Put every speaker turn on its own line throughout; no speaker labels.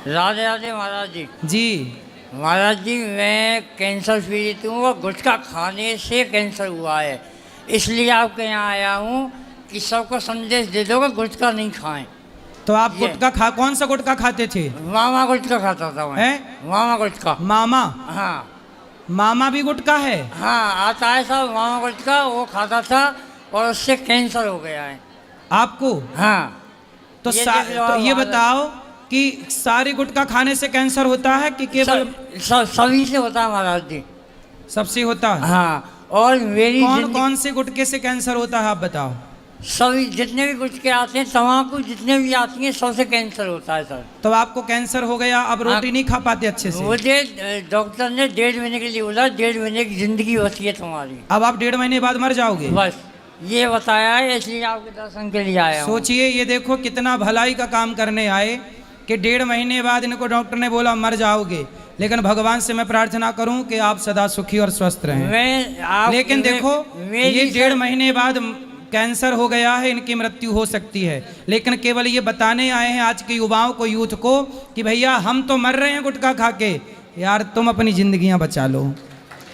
राधे राधे महाराज जी।
जी
महाराज जी, मैं कैंसर पीड़ित हूँ और गुटखा खाने से कैंसर हुआ है, इसलिए आपके यहाँ आया हूँ कि सबको संदेश दे दो कि गुटखा नहीं खाएं।
तो आप गुटखा खा, कौन सा गुटखा खाते थे?
मामा गुटखा खाता था मैं। मामा गुटखा।
मामा?
हाँ।
मामा भी गुटखा है?
हाँ, आता है सब मामा गुटखा, वो खाता था और उससे कैंसर हो गया है
आपको?
हाँ।
तो ये बताओ कि सारी गुटखा खाने से कैंसर होता है कि केवल
सभी से होता है महाराज जी?
सबसे होता है।
हाँ। और मेरी
कौन से गुटखे से कैंसर होता है आप बताओ?
सभी जितने भी गुटखे आते हैं, तम्बाकू जितने भी आती हैं, सबसे कैंसर होता है सर।
तो आपको कैंसर हो गया, अब रोटी नहीं खा पाते अच्छे से?
मुझे डॉक्टर ने 1.5 महीने के लिए बोला, 1.5 महीने की जिंदगी बची है तुम्हारी।
अब आप 1.5 महीने बाद मर जाओगे?
बस ये बताया है, इसलिए आपके दर्शन के लिए आया।
सोचिए, ये देखो कितना भलाई का काम करने आए कि 1.5 महीने बाद इनको डॉक्टर ने बोला मर जाओगे, लेकिन भगवान से मैं प्रार्थना करूं कि आप सदा सुखी और स्वस्थ रहें। लेकिन देखो, ये 1.5 महीने बाद कैंसर हो गया है, इनकी मृत्यु हो सकती है, लेकिन केवल ये बताने आए हैं आज के युवाओं को, यूथ को, कि भैया हम तो मर रहे हैं गुटखा खा के, यार तुम अपनी जिंदगियां बचा लो,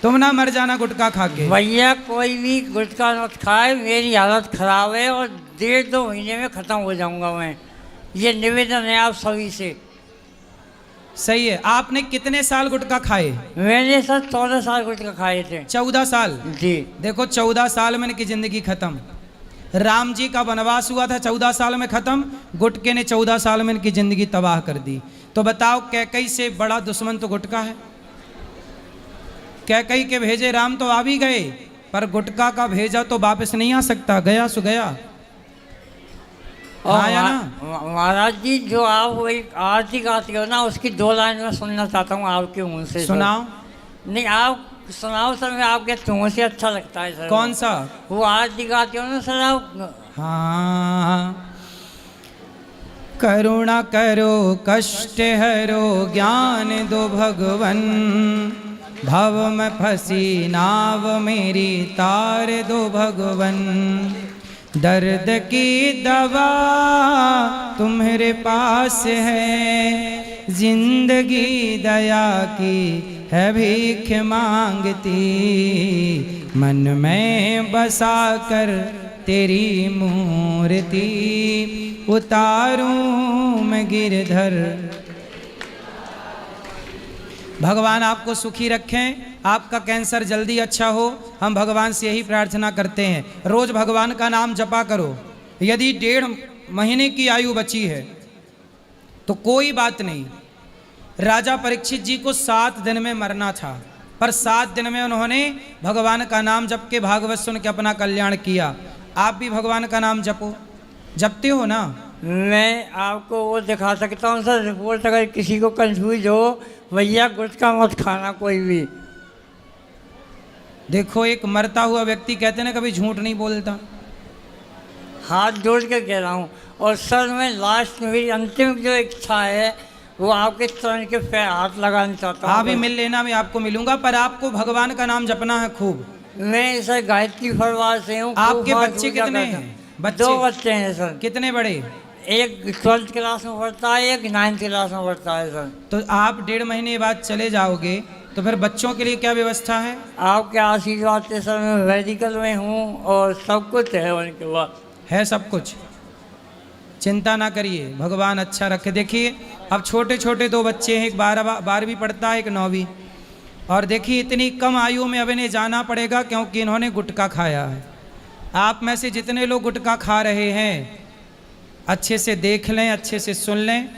तुम ना मर जाना गुटखा खा के।
भैया कोई भी गुटखा मत खाए, मेरी हालत खराब है और 1.5-2 महीने में खत्म हो जाऊंगा मैं, ये निवेदन है आप सभी से।
सही है। आपने कितने साल गुटखा खाए?
मैंने सर 14 साल गुटखा खाए थे।
14 साल?
जी।
देखो 14 साल में इनकी जिंदगी खत्म। राम जी का वनवास हुआ था 14 साल में खत्म, गुटके ने 14 साल में इनकी जिंदगी तबाह कर दी। तो बताओ, कैकई से बड़ा दुश्मन तो गुटका है। कैकई के भेजे राम तो आ भी गए, पर गुटका का भेजा तो वापस नहीं आ सकता, गया सो गया। आया ना
महाराज जी, जो आप एक आरती गाते हो ना, उसकी 2 लाइन में सुनना चाहता हूँ आपके मुंह से।
सुनाओ।
नहीं, आप सुनाओ सर, मैं आपके मुंह से अच्छा लगता है सर।
कौन सा?
वो आरती गाते हो ना सर आप।
हाँ। करुणा करो कष्ट हरो, ज्ञान दो भगवन, भव में फंसी नाव मेरी तार दो भगवन, दर्द की दवा तुम्हारे पास है, जिंदगी दया की है भीख मांगती, मन में बसा कर तेरी मूर्ति, उतारूं मैं गिरधर। भगवान आपको सुखी रखें, आपका कैंसर जल्दी अच्छा हो, हम भगवान से यही प्रार्थना करते हैं। रोज भगवान का नाम जपा करो। यदि 1.5 महीने की आयु बची है तो कोई बात नहीं। राजा परीक्षित जी को 7 दिन में मरना था, पर 7 दिन में उन्होंने भगवान का नाम जप के भागवत सुन के अपना कल्याण किया। आप भी भगवान का नाम जपो, जपते हो ना?
मैं आपको वो दिखा सकता हूँ सर रिपोर्ट, अगर किसी को कंफ्यूज हो, भैया गुटखा मत खाना कोई भी।
देखो, एक मरता हुआ व्यक्ति कहते ना कभी झूठ नहीं बोलता।
हाथ जोड़ के कह रहा हूँ। और सर मैं लास्ट में, मेरी अंतिम जो इच्छा है वो आपके चरण के पैर हाथ लगाना चाहता हूँ।
आप भी मिल लेना, मैं आपको मिलूंगा, पर आपको भगवान का नाम जपना है खूब।
मैं सर गायत्री परिवार से हूँ।
आपके बच्चे कितने हैं?
2 बच्चे हैं सर।
कितने बड़े?
एक 12th क्लास में पढ़ता है, एक 9th क्लास में पढ़ता है सर।
तो आप 1.5 महीने बाद चले जाओगे, तो फिर बच्चों के लिए क्या व्यवस्था है?
आपके आशीर्वाद से सर मैं मेडिकल में हूँ और सब कुछ है उनके पास।
है सब कुछ, चिंता ना करिए, भगवान अच्छा रखे। देखिए, अब छोटे छोटे 2 बच्चे हैं, एक 12वीं पढ़ता है, एक 9वीं। और देखिए, इतनी कम आयु में अब इन्हें जाना पड़ेगा क्योंकि इन्होंने गुटखा खाया है। आप में से जितने लोग गुटखा खा रहे हैं, अच्छे से देख लें, अच्छे से सुन लें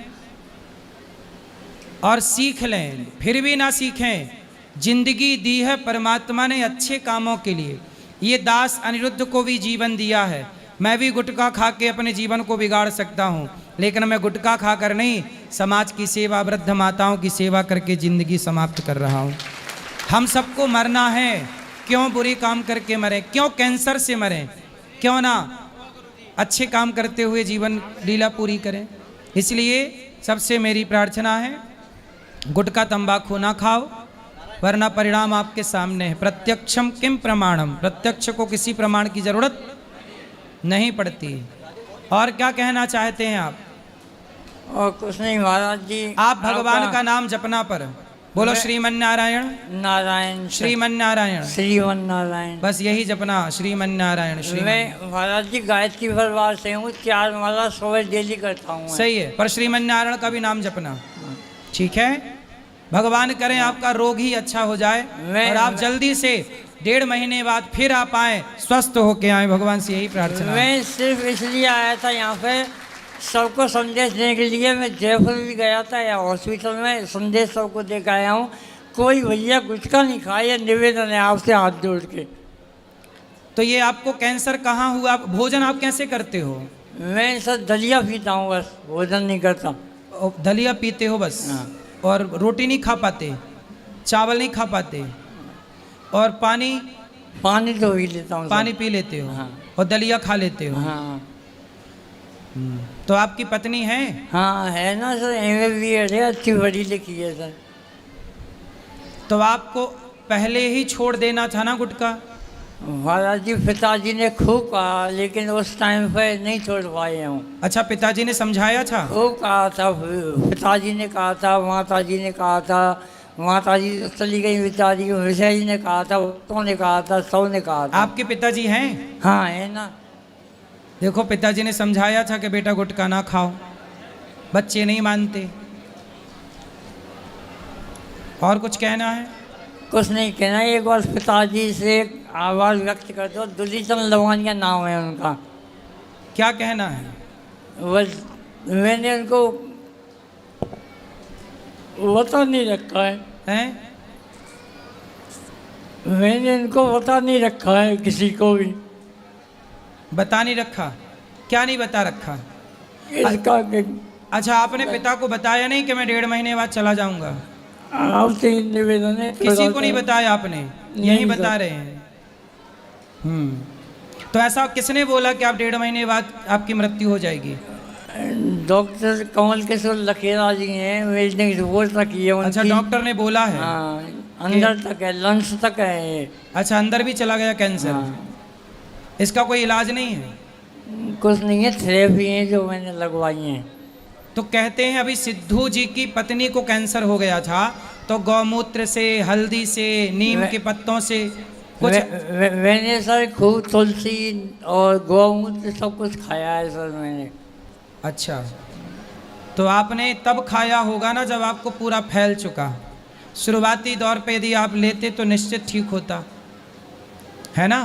और सीख लें। फिर भी ना सीखें, जिंदगी दी है परमात्मा ने अच्छे कामों के लिए। ये दास अनिरुद्ध को भी जीवन दिया है। मैं भी गुटखा खा के अपने जीवन को बिगाड़ सकता हूँ, लेकिन मैं गुटखा खाकर नहीं, समाज की सेवा, वृद्ध माताओं की सेवा करके ज़िंदगी समाप्त कर रहा हूँ। हम सबको मरना है, क्यों बुरी काम करके मरें, क्यों कैंसर से मरें, क्यों ना अच्छे काम करते हुए जीवन लीला पूरी करें। इसलिए सबसे मेरी प्रार्थना है, गुटखा तंबाकू ना खाओ, वरना परिणाम आपके सामने है। प्रत्यक्षम किम प्रमाणम, प्रत्यक्ष को किसी प्रमाण की जरूरत नहीं पड़ती। और क्या कहना चाहते हैं आप?
और कुछ नहीं महाराज जी।
आप भगवान
आपका
का नाम जपना पर बोलो
मैं-
श्रीमन नारायण
नारायण
श्रीमन नारायण,
श्रीमन नारायण।
बस यही जपना, श्रीमन नारायण श्रीमन।
मैं महाराज जी गायत्री परिवार से हूँ, 4 माला सुबह डेली करता हूँ मैं।
सही है, पर श्रीमन नारायण का भी नाम जपना, ठीक है। भगवान करें आपका रोग ही अच्छा हो जाए
मैं-
और आप जल्दी से 1.5 महीने बाद फिर आप आए, स्वस्थ होके आए, भगवान से यही प्रार्थना है।
मैं सिर्फ इसलिए आया था यहाँ पे सबको संदेश देने के लिए। मैं जयपुर भी गया था, या हॉस्पिटल में संदेश सबको दे के आया हूँ। कोई भैया गुटखा नहीं खाए, निवेदन है आपसे हाथ जोड़ के।
तो ये आपको कैंसर कहाँ हुआ? भोजन आप कैसे करते हो?
मैं सर दलिया पीता हूँ, बस भोजन नहीं करता।
दलिया पीते हो बस,
हाँ।
और रोटी नहीं खा पाते, चावल नहीं खा पाते, और पानी
पानी तो पी लेता हूँ सर।
पानी पी लेते हो,
हाँ।
और दलिया खा लेते हो।
हाँ
तो आपकी पत्नी है?
हाँ है ना सर, MBA है, अच्छी पढ़ी लिखी है सर।
तो आपको पहले ही छोड़ देना था ना गुटखा?
महाराज जी पिताजी ने खूब कहा, लेकिन उस टाइम पे नहीं छोड़ पाए हूँ।
अच्छा, पिताजी ने समझाया था?
खूब कहा था, पिताजी ने कहा था, माता जी ने कहा था, माता जी चली गई बेचारी, विषय जी ने कहा था, बच्चों ने कहा था, सब ने कहा था।
आपके पिताजी हैं?
हाँ है ना।
देखो, पिताजी ने समझाया था कि बेटा गुटखा ना खाओ, बच्चे नहीं मानते। और कुछ कहना है?
कुछ नहीं कहना, एक बार पिताजी से आवाज़ व्यक्त कर दो। दुलीचंद लवानिया नाम है उनका।
क्या कहना है?
बस मैंने उनको बता नहीं रखा है।
हैं?
मैंने इनको बता नहीं रखा है किसी को भी।
बता नहीं रखा? क्या नहीं बता रखा?
इसका
अच्छा, आपने पिता को बताया नहीं कि मैं 1.5 महीने बाद चला जाऊंगा?
आपसे ही निवेदन है।
किसी को नहीं बताया आपने? यही
नहीं
बता
सर।
रहे हैं। तो ऐसा किसने बोला कि आप 1.5 महीने बाद आपकी मृत्यु हो जाएगी?
डॉक्टर कमल किशोर लखेरा जी हैं, मेरी रिपोर्ट रखी है उनकी।
अच्छा, डॉक्टर ने बोला है?
हाँ, अंदर तक है, लंग्स तक है ये।
अच्छा, अंदर भी चला गया कैंसर?
हाँ।
इसका कोई इलाज नहीं है?
कुछ नहीं है, थेरेपी है जो मैंने लगवाई है।
तो कहते हैं अभी सिद्धू जी की पत्नी को कैंसर हो गया था, तो गौमूत्र से, हल्दी से, नीम के पत्तों से कुछ
मैंने सर खूब तुलसी और गौमूत्र सब कुछ खाया है सर मैंने।
अच्छा, तो आपने तब खाया होगा ना जब आपको पूरा फैल चुका। शुरुआती दौर पे यदि आप लेते तो निश्चित ठीक होता है ना।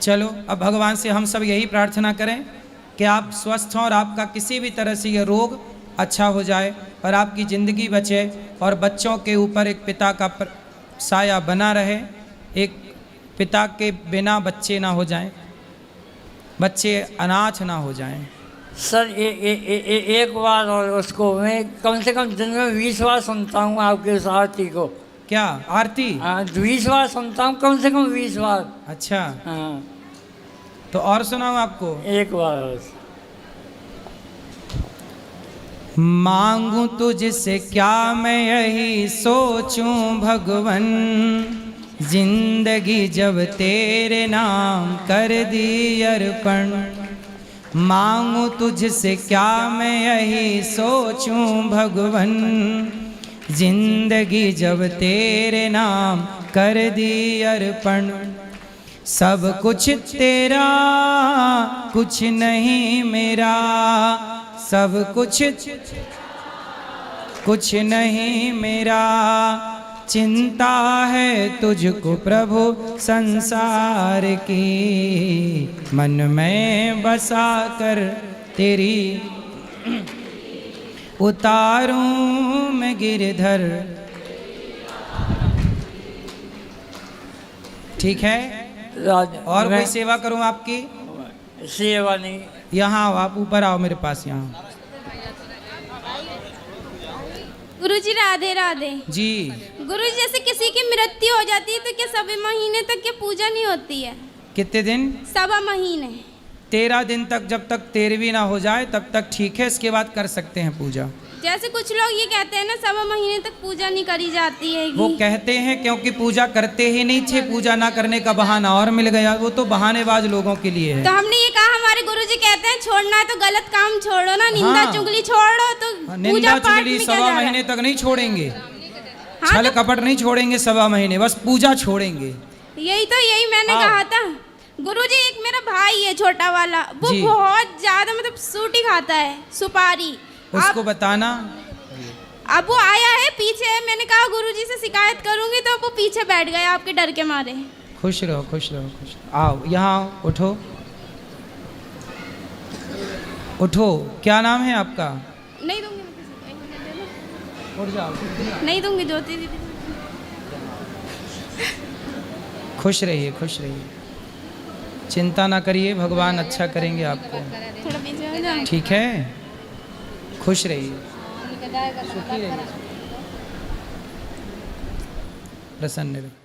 चलो, अब भगवान से हम सब यही प्रार्थना करें कि आप स्वस्थ हों और आपका किसी भी तरह से ये रोग अच्छा हो जाए और आपकी ज़िंदगी बचे और बच्चों के ऊपर एक पिता का साया बना रहे। एक पिता के बिना बच्चे ना हो जाएं, बच्चे अनाथ ना हो जाएं।
सर एक बार और उसको मैं कम से कम दिन में 20 बार सुनता हूँ आपके उस आरती को।
क्या आरती?
हाँ 20 बार सुनता हूँ, कम से कम 20 बार।
अच्छा,
हाँ
तो और सुनाऊँ आपको?
एक बार बस।
मांगू तुझसे क्या मैं यही सोचूं भगवन, जिंदगी जब तेरे नाम कर दी अर्पण। मांगू तुझसे क्या मैं यही सोचूं भगवन, जिंदगी जब तेरे नाम कर दी अर्पण। सब कुछ तेरा कुछ नहीं मेरा, सब कुछ नहीं मेरा। चिंता है तुझको प्रभु संसार की, मन में बसा कर तेरी उतारूं मैं गिरधर। ठीक है, और कोई सेवा करूं आपकी?
सेवा नहीं।
यहाँ आओ, आप ऊपर आओ मेरे पास यहाँ।
गुरुजी राधे राधे।
जी,
गुरुजी जैसे किसी की मृत्यु हो जाती है तो क्या सवा महीने तक क्या पूजा नहीं होती है?
कितने दिन?
सवा महीने।
13 दिन तक, जब तक 13वीं ना हो जाए तब तक ठीक है, इसके बाद कर सकते हैं पूजा।
जैसे कुछ लोग ये कहते हैं ना 1.25 महीने तक पूजा नहीं करी जाती है।
वो कहते हैं क्योंकि पूजा करते ही नहीं थे, पूजा ना करने का बहाना और मिल गया। वो तो बहानेबाज लोगों के लिए है।
तो हमने ये कहा, हमारे गुरुजी कहते हैं छोड़ना है तो गलत काम छोड़ो ना, निंदा
हाँ।
चुगली छोड़ो, तो
निंदा
पूजा पाठ
चुगली
में क्या
1.25
जा रहा है?
महीने तक नहीं छोड़ेंगे,
हाँ,
छल
तो
कपट नहीं छोड़ेंगे 1.25 महीने, बस पूजा छोड़ेंगे।
यही मैंने
हाँ।
कहा था। गुरुजी एक मेरा भाई है छोटा वाला, वो
जी।
बहुत ज्यादा मतलब सूटी खाता है, सुपारी।
उसको बताना।
अब वो आया है पीछे, मैंने कहा गुरुजी से शिकायत करूंगी, तो वो पीछे बैठ गए आपके डर के मारे।
खुश रहो, खुश रहो, खुश रहो। आओ यहाँ आओ, उठो उठो। क्या नाम है आपका?
नहीं दूंगी मैं किसी को, 1 मिनट दे दो।
उठ जाओ।
नहीं दूंगी ज्योति दीदी।
खुश रहिए, खुश रहिए, चिंता ना करिए, भगवान अच्छा करेंगे आपको।
थोड़ा पीछे हो जाओ।
ठीक है, खुश रहिए, सुखी रहिए, प्रसन्न रहिए।